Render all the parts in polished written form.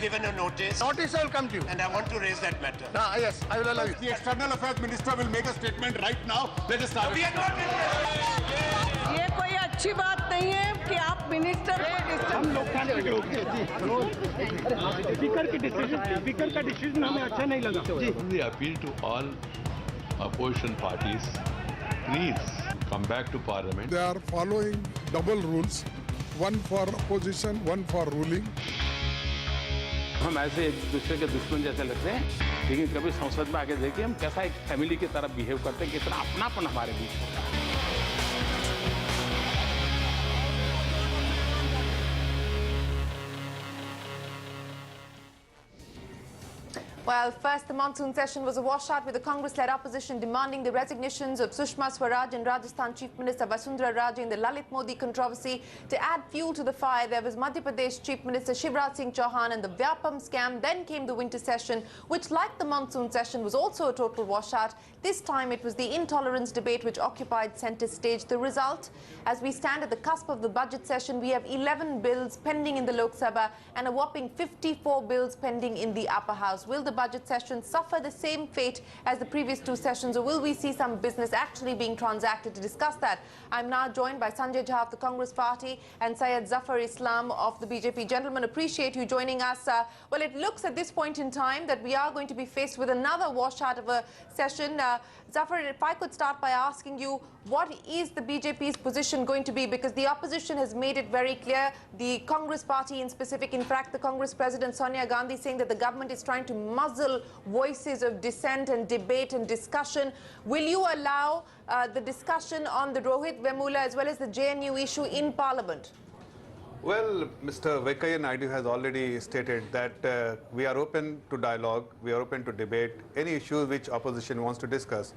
given a notice. Notice I will come to you. And I want to raise that matter. Yes, I will allow you. The External Affairs Minister will make a statement right now. Let us start. We are not interested. ये कोई अच्छी बात नहीं है कि आप minister हम लोग स्पीकर का डिसीजन हमें अच्छा नहीं लगा। We appeal to all opposition parties, please come back to parliament. They are following double rules, one for opposition, one for ruling. हम ऐसे एक दूसरे के दुश्मन जैसे लगते हैं, लेकिन कभी संसद में आके देखिए हम कैसा एक फैमिली की तरह बिहेव करते हैं, कितना अपनापन हमारे बीच होता है। Well, first, the monsoon session was a washout with the Congress-led opposition demanding the resignations of Sushma Swaraj and Rajasthan Chief Minister Vasundhara Raje in the Lalit Modi controversy. To add fuel to the fire, there was Madhya Pradesh Chief Minister Shivraj Singh Chauhan and the Vyapam scam. Then came the winter session, which, like the monsoon session, was also a total washout. This time, it was the intolerance debate which occupied centre stage. The result, as we stand at the cusp of the budget session, we have 11 bills pending in the Lok Sabha and a whopping 54 bills pending in the upper house. Will the budget session suffer the same fate as the previous two sessions, or will we see some business actually being transacted? To discuss that, I'm now joined by Sanjay Jha of the Congress Party and Syed Zafar Islam of the BJP. Gentlemen, appreciate you joining us. Well, it looks at this point in time that we are going to be faced with another washout of a session. Zafar, if I could start by asking you, what is the BJP's position going to be? Because the opposition has made it very clear, the Congress Party in specific, in fact, the Congress President Sonia Gandhi saying that the government is trying to muzzle voices of dissent and debate and discussion. Will you allow the discussion on the Rohit Vemula as well as the JNU issue in Parliament? Well, Mr. Venkaiah Naidu has already stated that we are open to dialogue, we are open to debate, any issue which opposition wants to discuss.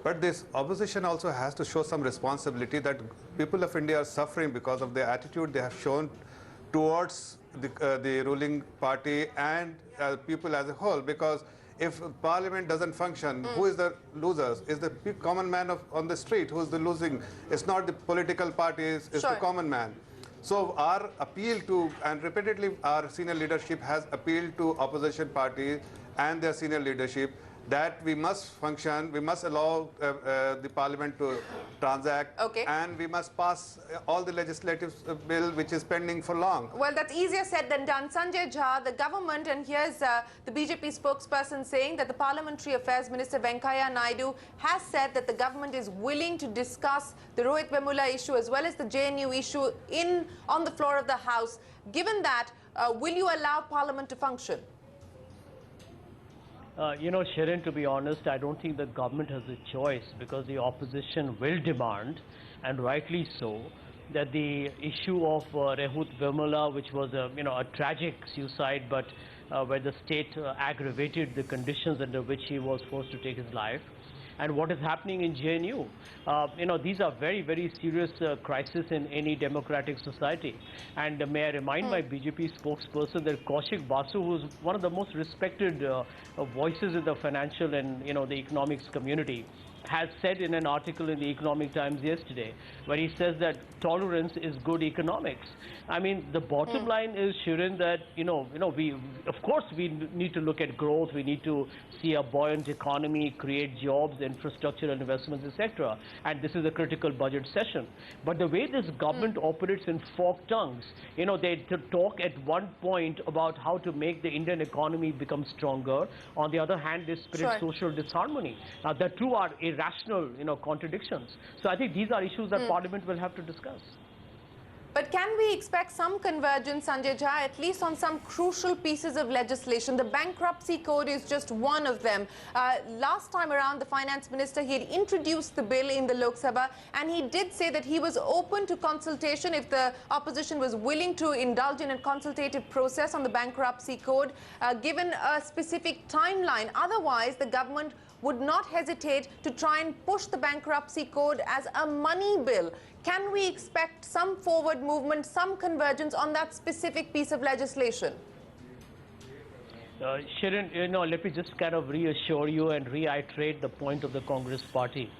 But this opposition also has to show some responsibility that people of India are suffering because of the attitude they have shown towards the ruling party and people as a whole. Because if Parliament doesn't function, who is the losers? Is the common man on the street who is the losing? It's not the political parties, it's the common man. So our appeal to, and repeatedly our senior leadership has appealed to opposition parties and their senior leadership that we must function, we must allow the Parliament to transact, and we must pass all the legislative bill which is pending for long. Well, that's easier said than done. Sanjay Jha, the government, and here's the BJP spokesperson saying that the Parliamentary Affairs Minister Venkaiah Naidu has said that the government is willing to discuss the Rohit Vemula issue as well as the JNU issue on the floor of the House. Given that, will you allow Parliament to function? You know, Sharon, to be honest, I don't think the government has a choice, because the opposition will demand, and rightly so, that the issue of Rohit Vemula, which was a tragic suicide, but where the state aggravated the conditions under which he was forced to take his life, and what is happening in JNU. These are very, very serious crises in any democratic society. And may I remind my BJP spokesperson that Kaushik Basu, who is one of the most respected voices in the financial and the economics community, has said in an article in the Economic Times yesterday, where he says that tolerance is good economics. I mean, the bottom line is, Shirin, that we of course we need to look at growth. We need to see a buoyant economy, create jobs, infrastructure, investments, etc. And this is a critical budget session. But the way this government operates in forked tongues, they talk at one point about how to make the Indian economy become stronger. On the other hand, they spread social disharmony. The two are irrational, contradictions. So I think these are issues that Parliament will have to discuss. But can we expect some convergence, Sanjay Jha, at least on some crucial pieces of legislation? The bankruptcy code is just one of them. Last time around, the finance minister, he had introduced the bill in the Lok Sabha, and he did say that he was open to consultation if the opposition was willing to indulge in a consultative process on the bankruptcy code, given a specific timeline. Otherwise, the government would not hesitate to try and push the bankruptcy code as a money bill. Can we expect some forward movement, some convergence on that specific piece of legislation? Sharon, let me just kind of reassure you and reiterate the point of the Congress party.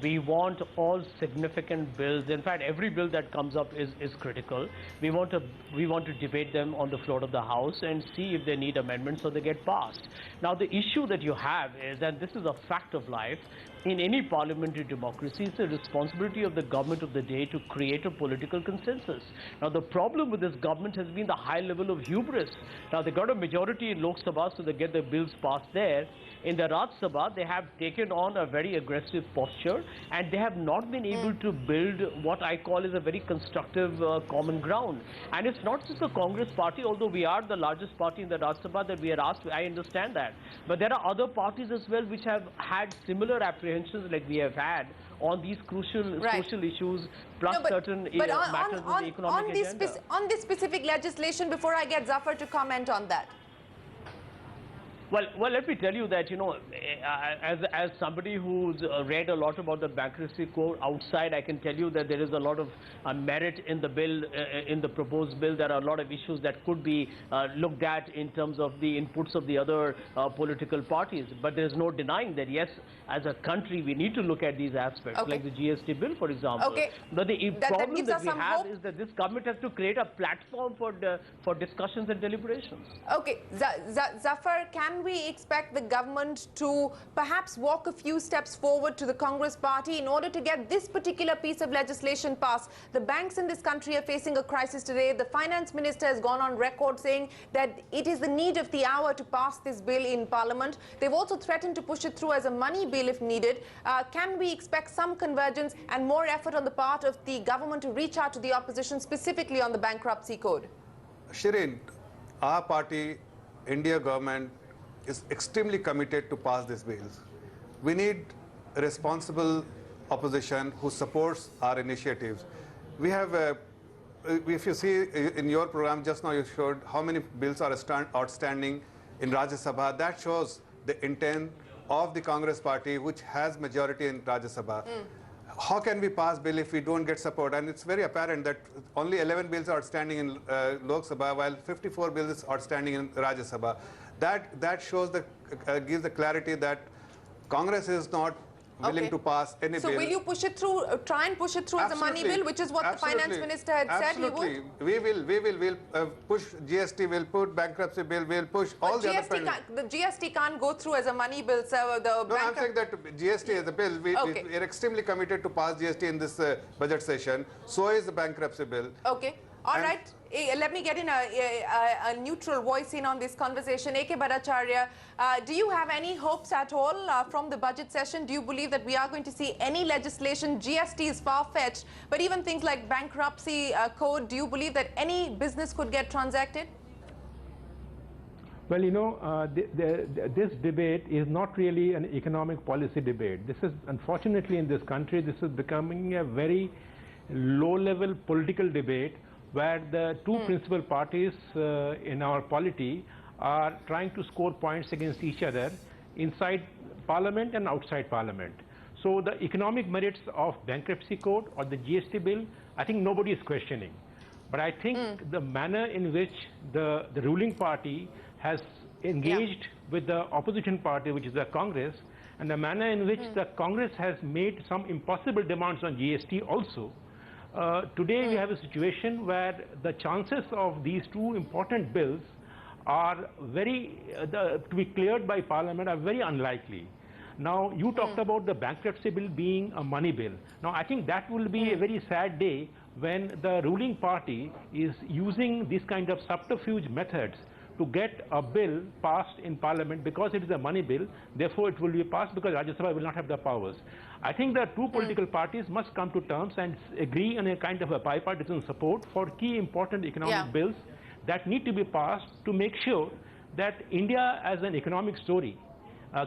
We want all significant bills. In fact, every bill that comes up is critical. We want to debate them on the floor of the House and see if they need amendments so they get passed. Now, the issue that you have is, and this is a fact of life, in any parliamentary democracy, it's the responsibility of the government of the day to create a political consensus. Now, the problem with this government has been the high level of hubris. Now, they got a majority in Lok Sabha, so they get their bills passed there. In the Raj Sabha, they have taken on a very aggressive posture, and they have not been able to build what I call is a very constructive common ground. And it's not just the Congress party, although we are the largest party in the Raj Sabha that we are asked. I understand that. But there are other parties as well which have had similar apprehensions like we have had on these crucial social issues, plus certain matters in the economic agenda. On this specific legislation, before I get Zafar to comment on that. Well, let me tell you that, you know, as somebody who's read a lot about the bankruptcy code outside, I can tell you that there is a lot of merit in the bill, in the proposed bill. There are a lot of issues that could be looked at in terms of the inputs of the other political parties. But there is no denying that, yes, as a country, we need to look at these aspects, like the GST bill, for example. But the problem that we have is that this government has to create a platform for discussions and deliberations. Okay, Zafar, can we expect the government to perhaps walk a few steps forward to the Congress party in order to get this particular piece of legislation passed? The banks in this country are facing a crisis today. The finance minister has gone on record saying that it is the need of the hour to pass this bill in Parliament. They've also threatened to push it through as a money bill if needed. Can we expect some convergence and more effort on the part of the government to reach out to the opposition, specifically on the bankruptcy code? Shireen, our party, India government, is extremely committed to pass these bills. We need a responsible opposition who supports our initiatives. We have, if you see in your program just now, you showed how many bills are outstanding in Rajya Sabha. That shows the intent of the Congress party, which has majority in Rajya Sabha. How can we pass bill if we don't get support? And it's very apparent that only 11 bills are outstanding in Lok Sabha, while 54 bills are outstanding in Rajya Sabha. That shows gives the clarity that Congress is not willing to pass any bill. So will you push it through, try and push it through as a money bill, which is what the finance minister had said he would? We'll push GST, we'll put bankruptcy bill, we'll push all the other bills. The GST can't go through as a money bill, so I'm saying that GST is a bill. We are extremely committed to pass GST in this budget session. So is the bankruptcy bill. Okay. All right. Let me get in a neutral voice in on this conversation. A.K. Bhattacharya, do you have any hopes at all from the budget session? Do you believe that we are going to see any legislation? GST is far-fetched, but even things like bankruptcy code, do you believe that any business could get transacted? Well, you know, this debate is not really an economic policy debate. This is, unfortunately, in this country, this is becoming a very low-level political debate where the two principal parties in our polity are trying to score points against each other inside Parliament and outside Parliament. So the economic merits of bankruptcy code or the GST bill, I think nobody is questioning. But I think the manner in which the ruling party has engaged with the opposition party, which is the Congress, and the manner in which the Congress has made some impossible demands on GST also, today we have a situation where the chances of these two important bills are to be cleared by Parliament are very unlikely. Now, you talked about the bankruptcy bill being a money bill. Now, I think that will be a very sad day when the ruling party is using this kind of subterfuge methods to get a bill passed in Parliament because it is a money bill. Therefore, it will be passed because Rajya Sabha will not have the powers. I think the two political parties must come to terms and agree on a kind of a bipartisan support for key important economic bills that need to be passed to make sure that India as an economic story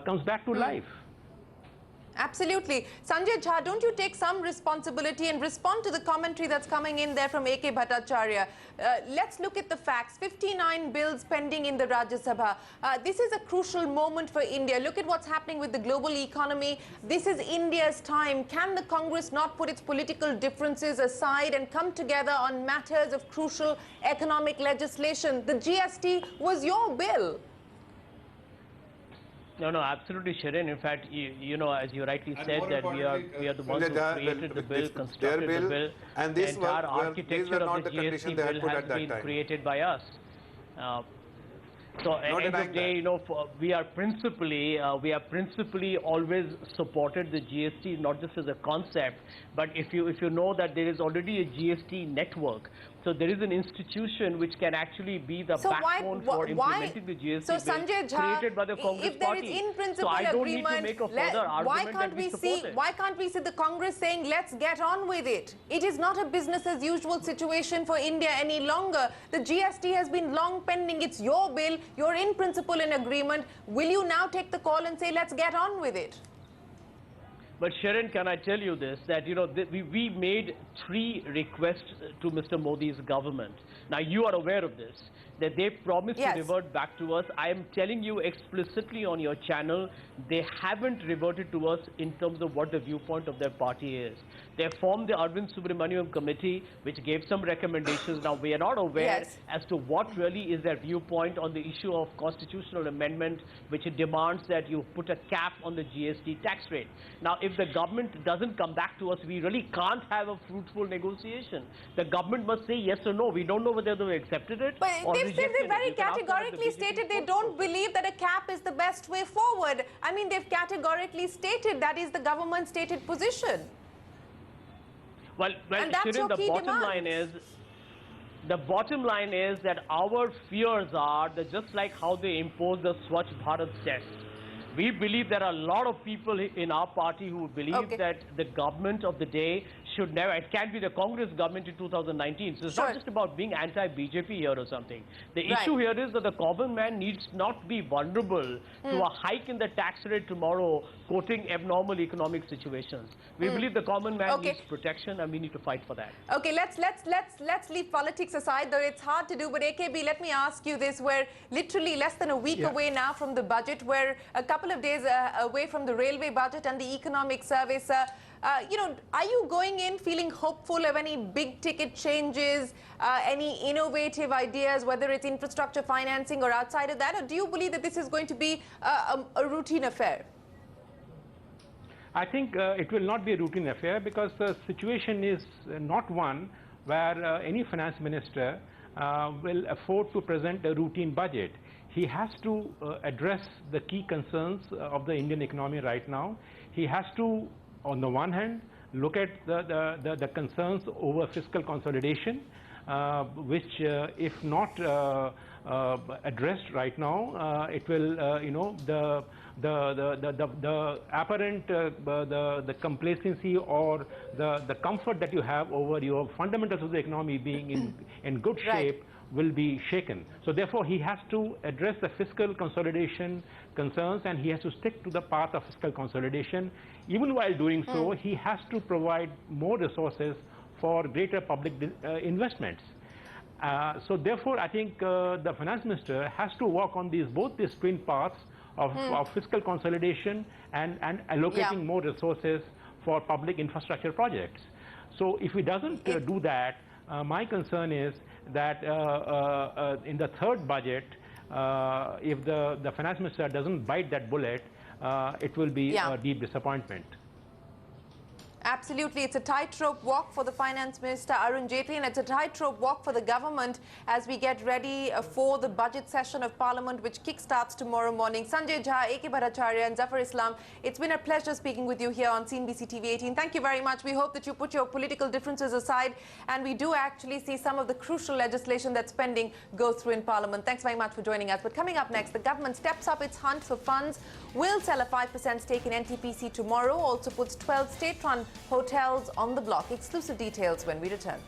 comes back to life. Absolutely. Sanjay Jha, don't you take some responsibility and respond to the commentary that's coming in there from A.K. Bhattacharya? Let's look at the facts. 59 bills pending in the Rajya Sabha. This is a crucial moment for India. Look at what's happening with the global economy. This is India's time. Can the Congress not put its political differences aside and come together on matters of crucial economic legislation? The GST was your bill. No, no, absolutely, Shirin. In fact, you know, as you rightly said, that we are the ones who created the bill, constructed the bill, and the entire architecture of the GST bill has been created by us. So at the end of the day, you know, we are principally always supported the GST, not just as a concept, but if you know that there is already a GST network, so there is an institution which can actually be the backbone for implementing the GST so bill Sanjay Jha, created by the Congress if there party. is in principle So I don't agreement, need to make a further argument that we support it. Why can't we see the Congress saying, let's get on with it? It is not a business as usual situation for India any longer. The GST has been long pending. It's your bill. You're in principle in agreement. Will you now take the call and say, let's get on with it? But Sharon, can I tell you this, that, you know, we made 3 requests to Mr. Modi's government. Now, you are aware of this, that they promised to revert back to us. I am telling you explicitly on your channel, they haven't reverted to us in terms of what the viewpoint of their party is. They formed the Arvind Subramaniam committee, which gave some recommendations. Now, we are not aware as to what really is their viewpoint on the issue of constitutional amendment, which demands that you put a cap on the GST tax rate. Now, if the government doesn't come back to us, we really can't have a fruitful negotiation. The government must say yes or no. We don't know whether they accepted it or rejected it. But they've very categorically stated they don't believe that a cap is the best way forward. I mean, they've categorically stated that is the government's stated position. Well, Shirin, the bottom line is that our fears are that just like how they imposed the Swachh Bharat test, we believe there are a lot of people in our party who believe that the government of the day should never, it can be the Congress government in 2019. So it's not just about being anti-BJP here or something. The issue here is that the common man needs not be vulnerable to a hike in the tax rate tomorrow, quoting abnormal economic situations. We believe the common man needs protection, and we need to fight for that. Okay, let's leave politics aside, though it's hard to do. But AKB, let me ask you this: we're literally less than a week away now from the budget. We're a couple of days away from the railway budget and the economic service. You know, are you going in feeling hopeful of any big ticket changes, any innovative ideas, whether it's infrastructure financing or outside of that? Or do you believe that this is going to be a routine affair? I think it will not be a routine affair, because the situation is not one where any finance minister will afford to present a routine budget. He has to address the key concerns of the Indian economy right now. He has to, on the one hand, look at the concerns over fiscal consolidation, which if not addressed right now, it will, you know, the apparent the complacency or the comfort that you have over your fundamentals of the economy being in good shape will be shaken. So therefore, he has to address the fiscal consolidation concerns, and he has to stick to the path of fiscal consolidation. Even while doing so, he has to provide more resources for greater public investments. So therefore, I think the finance minister has to work on both these twin paths of fiscal consolidation and allocating more resources for public infrastructure projects. So if he doesn't do that, my concern is that in the third budget, if the finance minister doesn't bite that bullet, it will be a deep disappointment. Absolutely. It's a tightrope walk for the Finance Minister, Arun Jaitley, and it's a tightrope walk for the government as we get ready for the budget session of Parliament, which kickstarts tomorrow morning. Sanjay Jha, A.K. Bhattacharya and Zafar Islam, it's been a pleasure speaking with you here on CNBC TV 18. Thank you very much. We hope that you put your political differences aside, and we do actually see some of the crucial legislation that's pending go through in Parliament. Thanks very much for joining us. But coming up next, the government steps up its hunt for funds, will sell a 5% stake in NTPC tomorrow, also puts 12 state-run hotels on the block. Exclusive details when we return.